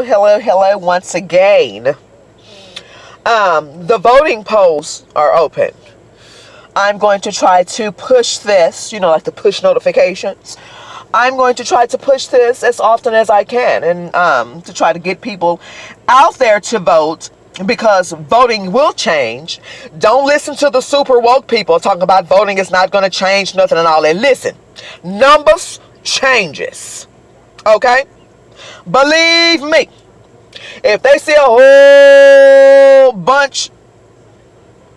hello once again. The voting polls are open. I'm going to try to push this, like the push notifications. I'm going to try to push this as often as I can and to try to get people out there to vote, because voting will change. Don't listen to the super woke people talking about voting is not going to change nothing and all that. Listen, numbers changes. Okay? Believe me. If they see a whole bunch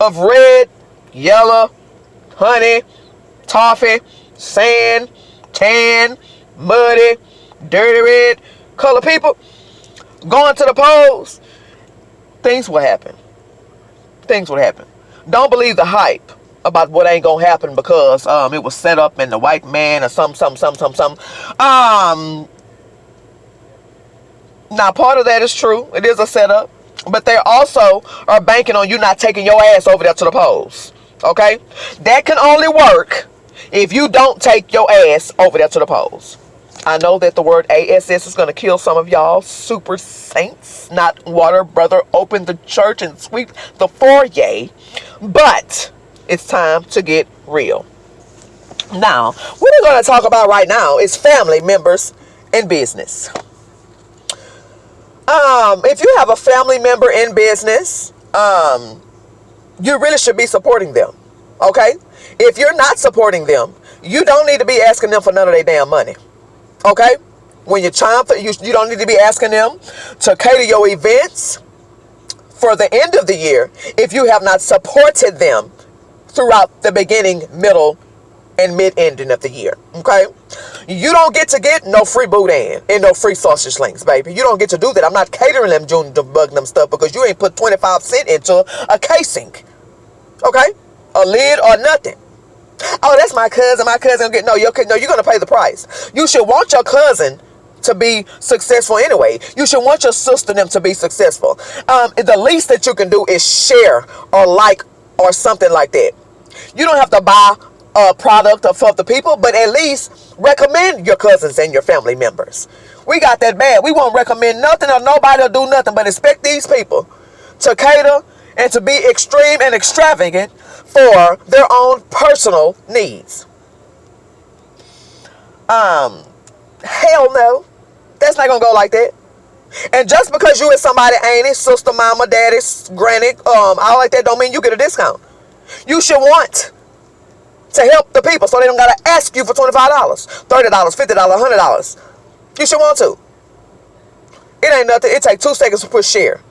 of red, yellow, honey, toffee, sand, tan, muddy, dirty red color people going to the polls, things will happen. Things will happen. Don't believe the hype about what ain't gonna happen because it was set up in the white man or some. Now, part of that is true. It is a setup. But they also are banking on you not taking your ass over there to the polls. Okay? That can only work if you don't take your ass over there to the polls. I know that the word ASS is going to kill some of y'all super saints. Not water, brother, open the church and sweep the foyer. But it's time to get real. Now, what we're going to talk about right now is family members and business. If you have a family member in business, you really should be supporting them. Okay? If you're not supporting them, you don't need to be asking them for none of their damn money. Okay? When you're trying for, you don't need to be asking them to cater your events for the end of the year if you have not supported them throughout the beginning, middle, and mid-ending of the year. Okay? You don't get to get no free boudin and no free sausage links, baby. You don't get to do that. I'm not catering them June to bug them stuff because you ain't put 25 cents into a casing. Okay? A lid or nothing. Oh, that's my cousin. My cousin will get no, you're gonna pay the price. You should want your cousin to be successful anyway. You should want your sister and them to be successful. The least that you can do is share or like or something like that. You don't have to buy a product for the people, but at least recommend your cousins and your family members. We got that bad. We won't recommend nothing or nobody will do nothing but expect these people to cater and to be extreme and extravagant for their own personal needs. Hell no. That's not gonna go like that. And just because you and somebody auntie, sister, mama, daddy, granny, all like that don't mean you get a discount. You should want to help the people so they don't gotta ask you for $25, $30, $50, $100. You should want to. It ain't nothing. It take 2 seconds to push share.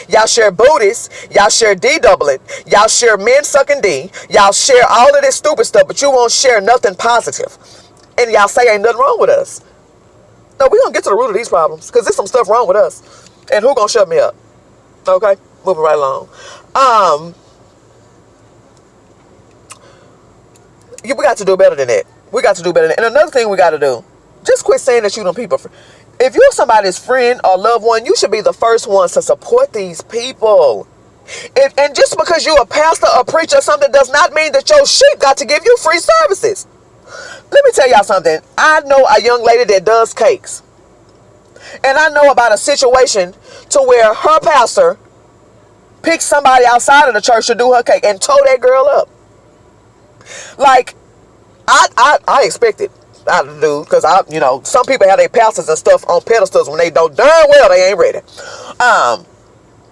Y'all share booties. Y'all share D doubling. Y'all share men sucking D. Y'all share all of this stupid stuff, but you won't share nothing positive. And y'all say ain't nothing wrong with us. No, we gonna get to the root of these problems because there's some stuff wrong with us. And who gonna shut me up? Okay, moving right along. We got to do better than that. We got to do better than that. And another thing we got to do, just quit saying that you don't people. If you're somebody's friend or loved one, you should be the first ones to support these people. And just because you're a pastor or preacher or something does not mean that your sheep got to give you free services. Let me tell y'all something. I know a young lady that does cakes. And I know about a situation to where her pastor picked somebody outside of the church to do her cake and tore that girl up. Like, I expected I do, because some people have their pastors and stuff on pedestals when they don't darn well they ain't ready. And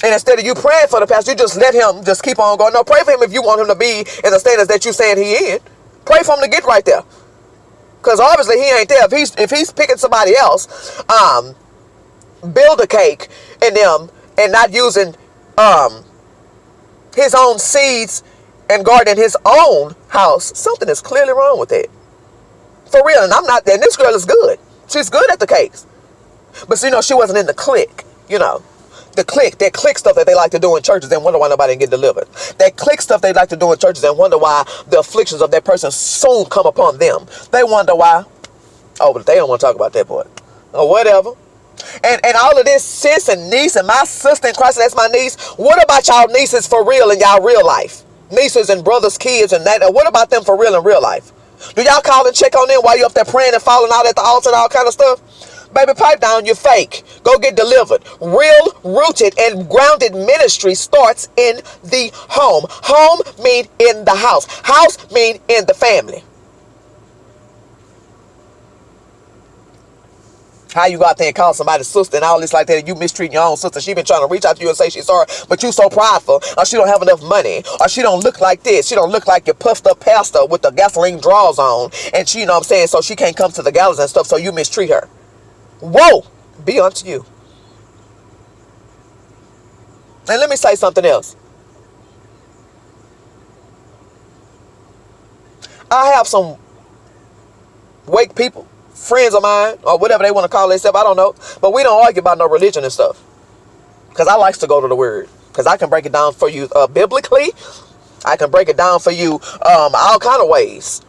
instead of you praying for the pastor, you just let him just keep on going. No, pray for him if you want him to be in the standards that you saying he in. Pray for him to get right there, because obviously he ain't there. If he's picking somebody else, build a cake and not using his own seeds and garden in his own house, something is clearly wrong with that. For real. And this girl is good. She's good at the cakes. But she wasn't in the clique, The clique, that clique stuff that they like to do in churches and wonder why nobody can get delivered. That clique stuff they like to do in churches and wonder why the afflictions of that person soon come upon them. They wonder why. Oh, but they don't want to talk about that part. Or whatever. And all of this sis and niece and my sister in Christ, that's my niece. What about y'all nieces for real in y'all real life? Nieces and brothers, kids and that. What about them for real in real life? Do y'all call and check on them while you up there praying and falling out at the altar and all kind of stuff? Baby, pipe down, you're fake. Go get delivered. Real, rooted, and grounded ministry starts in the home. Home mean in the house. House mean in the family. How you go out there and call somebody's sister and all this like that, and you mistreating your own sister? She been trying to reach out to you and say she's sorry, but you so prideful, or she don't have enough money, or she don't look like this, she don't look like your puffed up pastor with the gasoline drawers on, and she, you know what I'm saying, so she can't come to the gallows and stuff, so you mistreat her. Whoa! Be unto you. And let me say something else. I have some wake people, friends of mine, or whatever they want to call themselves, I don't know. But we don't argue about no religion and stuff. Because I like to go to the word. Because I can break it down for you biblically. I can break it down for you all kind of ways.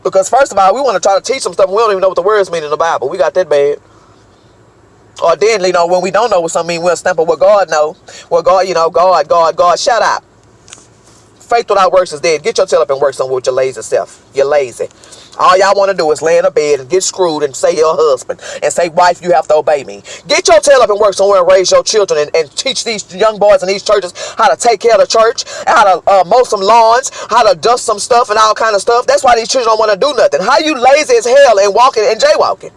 Because first of all, we want to try to teach them stuff, and we don't even know what the words mean in the Bible. We got that bad. Or then, you know, when we don't know what something means, we'll stamp it what God know. Well, God, you know, God, shut up. Faith without works is dead. Get your tail up and work somewhere with your lazy self. You're lazy. All y'all want to do is lay in a bed and get screwed and say your husband and say, wife, you have to obey me. Get your tail up and work somewhere and raise your children and teach these young boys in these churches how to take care of the church, how to mow some lawns, how to dust some stuff and all kind of stuff. That's why these children don't want to do nothing. How you lazy as hell and walking and jaywalking?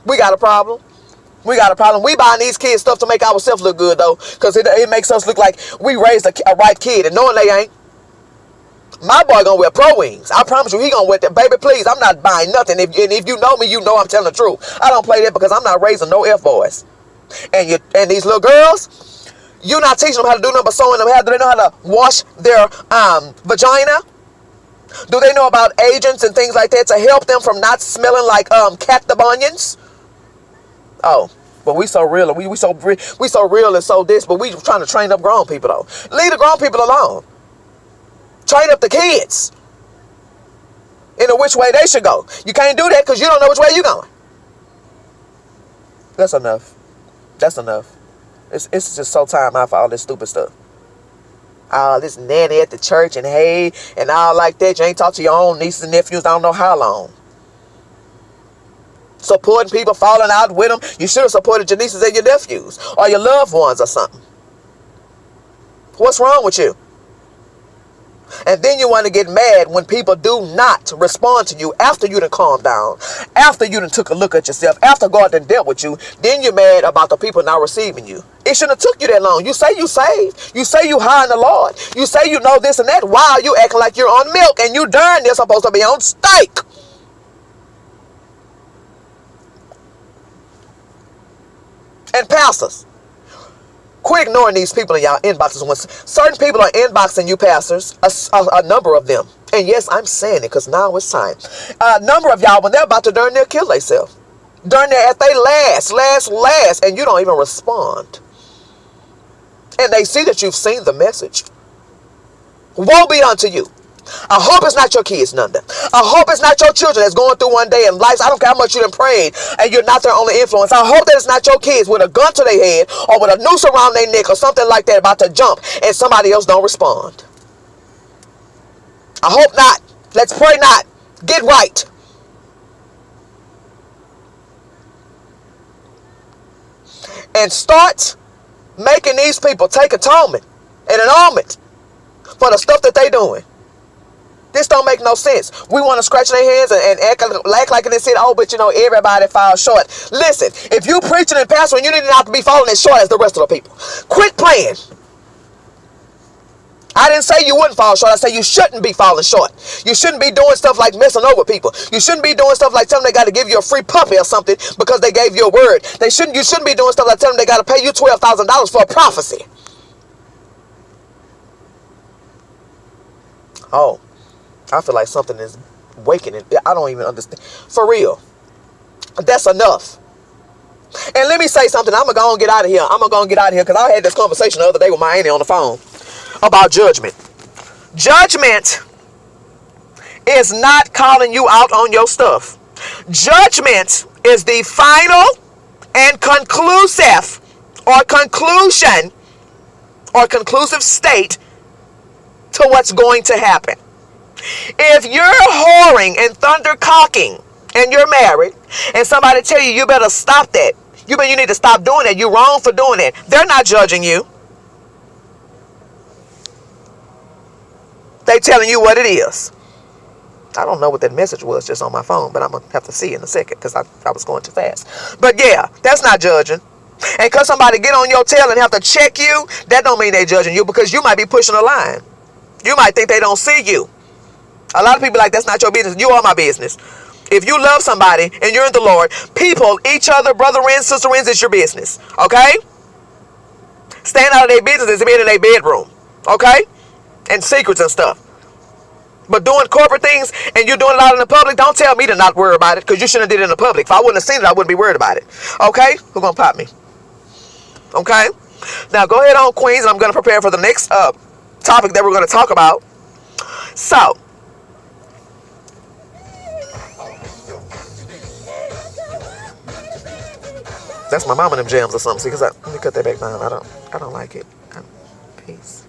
We got a problem. We got a problem. We buying these kids stuff to make ourselves look good, though, because it makes us look like we raised a right kid, and knowing they ain't. My boy gonna wear Pro Wings. I promise you, he gonna wear that. Baby, please, I'm not buying nothing. If you know me, you know I'm telling the truth. I don't play that because I'm not raising no F-boys. And these little girls, you're not teaching them how to do nothing but sewing them. Do they know how to wash their vagina? Do they know about agents and things like that to help them from not smelling like cactus bunions? Oh, but we so real. We so real and so this, but we trying to train up grown people though. Leave the grown people alone. Train up the kids in which way they should go. You can't do that because you don't know which way you're going. That's enough. That's enough. It's just so time out for all this stupid stuff. All this nanny at the church and hey and all like that. You ain't talked to your own nieces and nephews I don't know how long. Supporting people, falling out with them. You should have supported your nieces and your nephews or your loved ones or something. What's wrong with you? And then you want to get mad when people do not respond to you after you done calmed down, after you done took a look at yourself, after God done dealt with you. Then you're mad about the people not receiving you. It shouldn't have took you that long. You say you saved. You say you high in the Lord. You say you know this and that. Why are you acting like you're on milk and you darn near supposed to be on steak? And pastors, quit ignoring these people in y'all inboxes. When certain people are inboxing you pastors, a number of them, and yes, I'm saying it because now it's time. A number of y'all, when they're about to darn near kill themselves, darn near at they last, and you don't even respond. And they see that you've seen the message. Woe be unto you. I hope it's not your kids, Nanda. I hope it's not your children that's going through one day in life. I don't care how much you done prayed and you're not their only influence. I hope that it's not your kids with a gun to their head or with a noose around their neck or something like that about to jump and somebody else don't respond. I hope not. Let's pray not. Get right. And start making these people take atonement and annulment for the stuff that they doing. This don't make no sense. We want to scratch their hands and act like they said, oh, but you know, everybody falls short. Listen, if you preaching and pastoring, you need not to be falling as short as the rest of the people. Quit playing. I didn't say you wouldn't fall short. I said you shouldn't be falling short. You shouldn't be doing stuff like messing over people. You shouldn't be doing stuff like telling them they got to give you a free puppy or something because they gave you a word. You shouldn't be doing stuff like telling them they got to pay you $12,000 for a prophecy. Oh. I feel like something is waking. I don't even understand. For real. That's enough. And let me say something. I'm going to go and get out of here. Because I had this conversation the other day with my auntie on the phone about judgment. Judgment is not calling you out on your stuff. Judgment is the final and conclusive or conclusion or conclusive state to what's going to happen. If you're whoring and thunder cocking and you're married, and somebody tell you, you better stop that. You need to stop doing that. You're wrong for doing it. They're not judging you. They telling you what it is. I don't know what that message was just on my phone, but I'm going to have to see in a second because I was going too fast. But yeah, that's not judging. And because somebody get on your tail and have to check you, that don't mean they judging you, because you might be pushing a line. You might think they don't see you. A lot of people like, that's not your business. You are my business. If you love somebody and you're in the Lord, people, each other, brother-ins, sister-ins, it's your business. Okay? Staying out of their business is being in their bedroom. Okay? And secrets and stuff. But doing corporate things and you're doing it out in the public, don't tell me to not worry about it, because you shouldn't have did it in the public. If I wouldn't have seen it, I wouldn't be worried about it. Okay? Who's going to pop me? Okay? Now go ahead on, Queens, and I'm going to prepare for the next topic that we're going to talk about. So, that's my mom and them jams or something. See, because let me cut that back down. I don't like it. Peace.